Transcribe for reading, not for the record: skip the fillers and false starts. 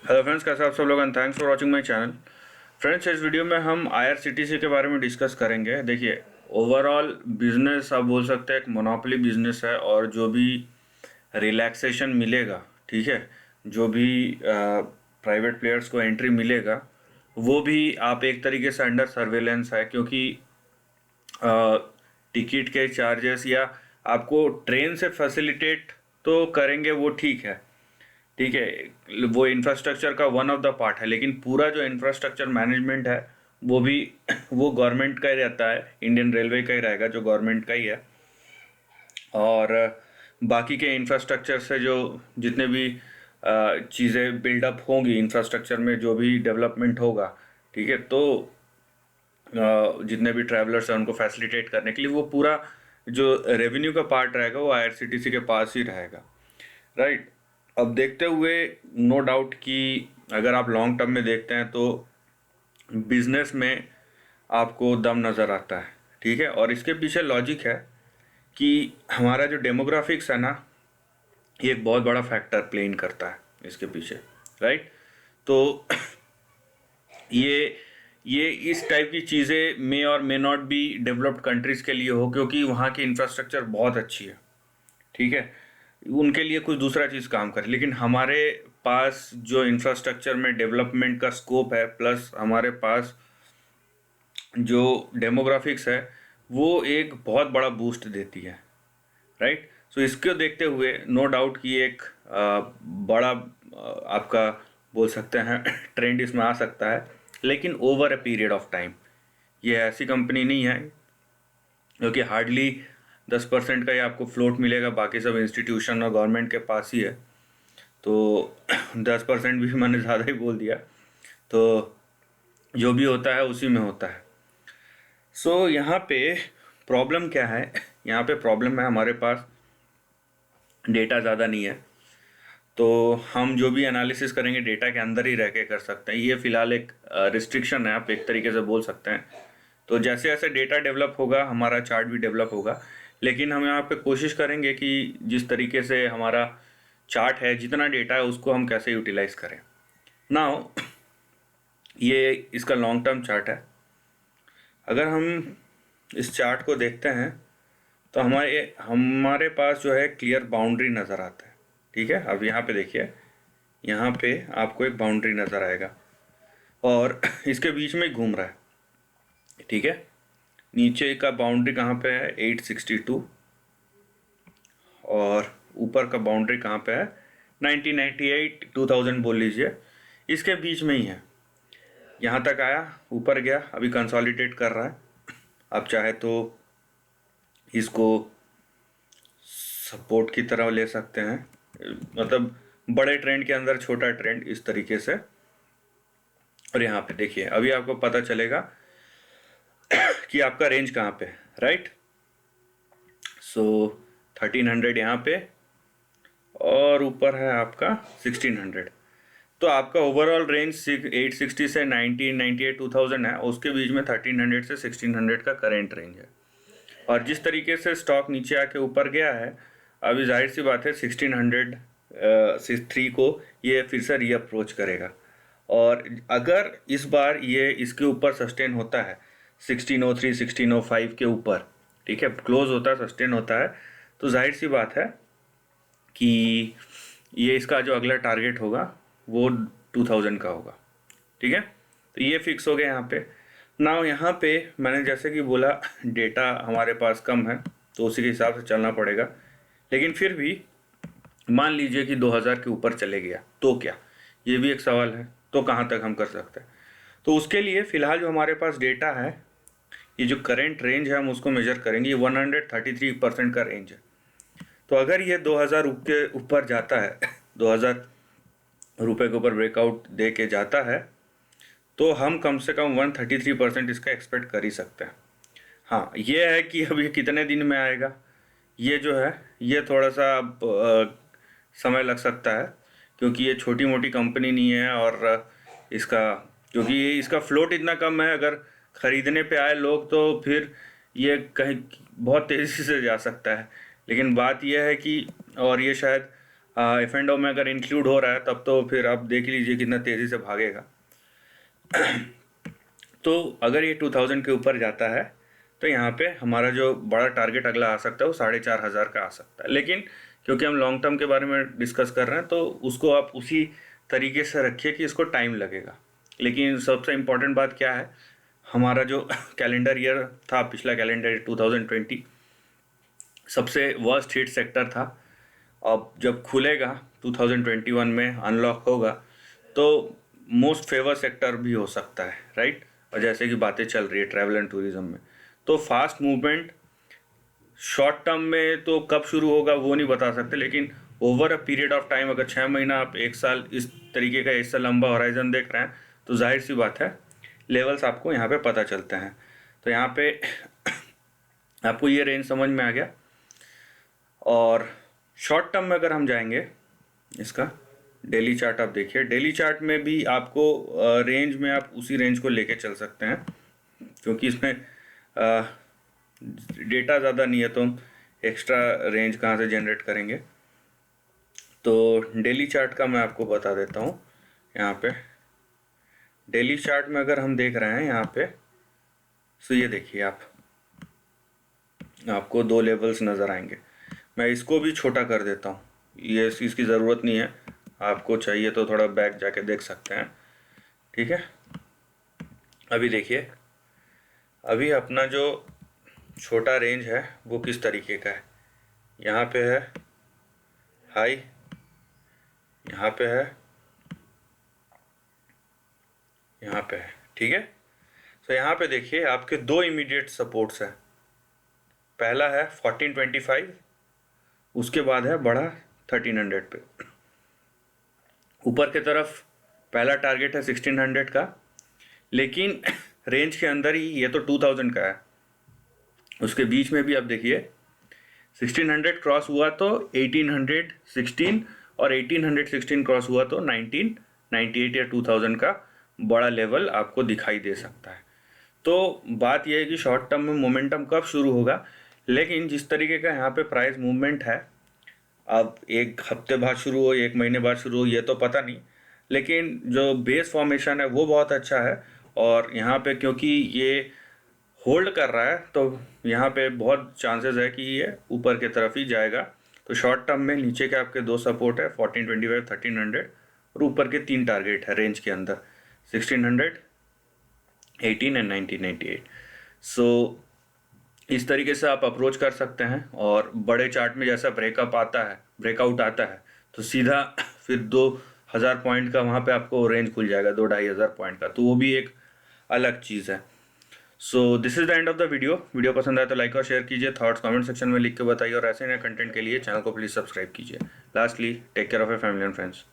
Hello friends, कैसे आप सब लोग and thanks for watching my channel. Friends, इस वीडियो में हम आईआरसीटीसी के बारे में डिस्कस करेंगे। देखिए, ओवरऑल बिजनेस आप बोल सकते हैं एक मोनोपोली बिजनेस है, और जो भी रिलैक्सेशन मिलेगा, ठीक है, जो भी प्राइवेट प्लेयर्स को एंट्री मिलेगा, वो भी आप एक तरीके से अंडर सर्वेलेंस है, क्योंकि टिकट के चार्जेस या आपको ट्रेन से फैसिलिटेट तो करेंगे, वो ठीक है, ठीक है, वो इंफ्रास्ट्रक्चर का वन ऑफ द पार्ट है, लेकिन पूरा जो इंफ्रास्ट्रक्चर मैनेजमेंट है वो भी वो गवर्नमेंट का ही रहता है, इंडियन रेलवे का ही रहेगा, जो गवर्नमेंट का ही है। और बाकी के इंफ्रास्ट्रक्चर से जो जितने भी चीज़ें बिल्डअप होंगी इंफ्रास्ट्रक्चर में, जो भी डेवलपमेंट होगा, ठीक है, तो जितने भी ट्रैवलर्स हैं उनको फैसिलिटेट करने के लिए वो पूरा जो रेवेन्यू का पार्ट रहेगा वो आईआरसीटीसी के पास ही रहेगा, राइट। अब देखते हुए नो डाउट कि अगर आप लॉन्ग टर्म में देखते हैं तो बिजनेस में आपको दम नज़र आता है, ठीक है। और इसके पीछे लॉजिक है कि हमारा जो डेमोग्राफिक्स है ना, ये एक बहुत बड़ा फैक्टर प्ले इन करता है इसके पीछे, राइट। तो ये इस टाइप की चीज़ें मे और may not be developed countries के लिए हो, क्योंकि वहाँ की इंफ्रास्ट्रक्चर बहुत अच्छी है, ठीक है, उनके लिए कुछ दूसरा चीज़ काम करे। लेकिन हमारे पास जो इंफ्रास्ट्रक्चर में डेवलपमेंट का स्कोप है, प्लस हमारे पास जो डेमोग्राफिक्स है, वो एक बहुत बड़ा बूस्ट देती है, राइट। सो इसको देखते हुए नो डाउट कि एक बड़ा आपका बोल सकते हैं ट्रेंड इसमें आ सकता है, लेकिन over a period of time. ये ऐसी कंपनी नहीं है, क्योंकि हार्डली 10% का ही आपको फ्लोट मिलेगा, बाकी सब इंस्टीट्यूशन और गवर्नमेंट के पास ही है। तो 10% भी मैंने ज़्यादा ही बोल दिया, तो जो भी होता है उसी में होता है। सो यहाँ पे प्रॉब्लम क्या है, यहाँ पे प्रॉब्लम है हमारे पास डेटा ज़्यादा नहीं है, तो हम जो भी एनालिसिस करेंगे डेटा के अंदर ही रह के कर सकते हैं। ये फ़िलहाल एक रिस्ट्रिक्शन है, आप एक तरीके से बोल सकते हैं। तो जैसे जैसे डेटा डेवलप होगा हमारा चार्ट भी डेवलप होगा, लेकिन हम यहाँ पे कोशिश करेंगे कि जिस तरीके से हमारा चार्ट है, जितना डेटा है उसको हम कैसे यूटिलाइज करें। नाउ ये इसका लॉन्ग टर्म चार्ट है। अगर हम इस चार्ट को देखते हैं तो हमारे हमारे पास जो है क्लियर बाउंड्री नज़र आता है, ठीक है। अब यहाँ पे देखिए, यहाँ पे आपको एक बाउंड्री नज़र आएगा और इसके बीच में घूम रहा है, ठीक है। नीचे का बाउंड्री कहाँ पे है, 862, और ऊपर का बाउंड्री कहाँ पे है, 1998 2000 बोल लीजिए, इसके बीच में ही है। यहाँ तक आया, ऊपर गया, अभी कंसोलिडेट कर रहा है। आप चाहे तो इसको सपोर्ट की तरह ले सकते हैं, मतलब बड़े ट्रेंड के अंदर छोटा ट्रेंड, इस तरीके से। और यहाँ पे देखिए, अभी आपको पता चलेगा कि आपका रेंज कहाँ पे है, राइट। सो 1300 यहाँ पे, और ऊपर है आपका 1600। तो आपका ओवरऑल रेंज 860 से 1998 2000 है, उसके बीच में 1300 से 1600 का करेंट रेंज है। और जिस तरीके से स्टॉक नीचे आके ऊपर गया है, अभी जाहिर सी बात है 1603 को ये फिर से रीअप्रोच करेगा। और अगर इस बार ये इसके ऊपर सस्टेन होता है 1603 1605 के ऊपर, ठीक है, क्लोज होता है, सस्टेन होता है, तो जाहिर सी बात है कि ये इसका जो अगला टारगेट होगा वो 2000 का होगा, ठीक है। तो ये फिक्स हो गया यहाँ पे। नाउ यहाँ पे मैंने जैसे कि बोला डेटा हमारे पास कम है, तो उसी के हिसाब से चलना पड़ेगा। लेकिन फिर भी मान लीजिए कि 2000 के ऊपर चले गया तो क्या, ये भी एक सवाल है, तो कहाँ तक हम कर सकते हैं। तो उसके लिए फ़िलहाल जो हमारे पास डेटा है, ये जो करेंट रेंज है हम उसको मेजर करेंगे। ये 133% का रेंज है। तो अगर ये 2000 के ऊपर जाता है, 2000 रुपये के ऊपर ब्रेकआउट दे के जाता है, तो हम कम से कम 133% इसका एक्सपेक्ट कर ही सकते हैं। हाँ, ये है कि अब ये कितने दिन में आएगा, ये जो है ये थोड़ा सा समय लग सकता है, क्योंकि ये छोटी मोटी कंपनी नहीं है। और इसका क्योंकि ये इसका फ्लोट इतना कम है, अगर ख़रीदने पे आए लोग तो फिर ये कहीं बहुत तेज़ी से जा सकता है। लेकिन बात यह है कि, और ये शायद एफ एंड ओ में अगर इंक्लूड हो रहा है तब तो फिर आप देख लीजिए कितना तेज़ी से भागेगा। तो अगर ये 2000 के ऊपर जाता है तो यहाँ पे हमारा जो बड़ा टारगेट अगला आ सकता है वो 4500 का आ सकता है। लेकिन क्योंकि हम लॉन्ग टर्म के बारे में डिस्कस कर रहे हैं तो उसको आप उसी तरीके से रखिए कि इसको टाइम लगेगा। लेकिन सबसे इम्पोर्टेंट बात क्या है, हमारा जो कैलेंडर ईयर था, पिछला कैलेंडर ईयर 2020 सबसे वर्स्ट हिट सेक्टर था। अब जब खुलेगा 2021 में अनलॉक होगा तो मोस्ट फेवर सेक्टर भी हो सकता है, राइट। और जैसे कि बातें चल रही है ट्रैवल एंड टूरिज्म में, तो फास्ट मूवमेंट शॉर्ट टर्म में तो कब शुरू होगा वो नहीं बता सकते, लेकिन over a period of time अगर 6 महीना आप 1 साल इस तरीके का इससे लंबा होराइजन देख रहे हैं तो जाहिर सी बात है लेवल्स आपको यहाँ पे पता चलते हैं। तो यहाँ पे आपको ये रेंज समझ में आ गया। और शॉर्ट टर्म में अगर हम जाएंगे, इसका डेली चार्ट आप देखिए, डेली चार्ट में भी आपको रेंज में आप उसी रेंज को लेके चल सकते हैं क्योंकि इसमें डेटा ज़्यादा नहीं है तो हम एक्स्ट्रा रेंज कहाँ से जनरेट करेंगे। तो डेली चार्ट का मैं आपको बता देता हूँ। यहाँ पे डेली चार्ट में अगर हम देख रहे हैं यहाँ पे, तो ये देखिए आपको 2 लेवल्स नज़र आएंगे। मैं इसको भी छोटा कर देता हूँ, ये इसकी ज़रूरत नहीं है, आपको चाहिए तो थोड़ा बैक जाके देख सकते हैं, ठीक है। अभी देखिए, अभी अपना जो छोटा रेंज है वो किस तरीके का है। यहाँ पे है हाई, यहाँ पे है, यहाँ पे है, ठीक है। तो यहाँ पे देखिए आपके 2 इमीडिएट सपोर्ट्स है। पहला है 1425, उसके बाद है बड़ा 1300 पे। ऊपर की तरफ पहला टारगेट है 1600 का, लेकिन रेंज के अंदर ही ये तो 2000 का है। उसके बीच में भी आप देखिए 1600 क्रॉस हुआ तो 1816 और 1816 क्रॉस हुआ तो 1998 या 2000 का बड़ा लेवल आपको दिखाई दे सकता है। तो बात यह है कि शॉर्ट टर्म में मोमेंटम कब शुरू होगा, लेकिन जिस तरीके का यहाँ पे प्राइस मूवमेंट है, अब 1 हफ्ते बाद शुरू हो, 1 महीने बाद शुरू हो, ये तो पता नहीं, लेकिन जो बेस फॉर्मेशन है वो बहुत अच्छा है। और यहाँ पे क्योंकि ये होल्ड कर रहा है तो यहाँ पे बहुत चांसेस है कि ये ऊपर की तरफ ही जाएगा। तो शॉर्ट टर्म में नीचे के आपके 2 सपोर्ट है 1425, 1300 और ऊपर के 3 टारगेट है रेंज के अंदर 1600, 18 एंड 1998। सो इस तरीके से आप अप्रोच कर सकते हैं। और बड़े चार्ट में जैसा ब्रेकआउट आता है तो सीधा फिर 2000 पॉइंट का वहाँ पे आपको रेंज खुल जाएगा, 2-2500 पॉइंट का, तो वो भी एक अलग चीज़ है। So this is the end of the video पसंद आया तो लाइक और शेयर कीजिए, थॉट्स कमेंट सेक्शन में लिख के बताइए और ऐसे नए कंटेंट के लिए चैनल को प्लीज़ सब्सक्राइब कीजिए। Lastly take care of your family and friends.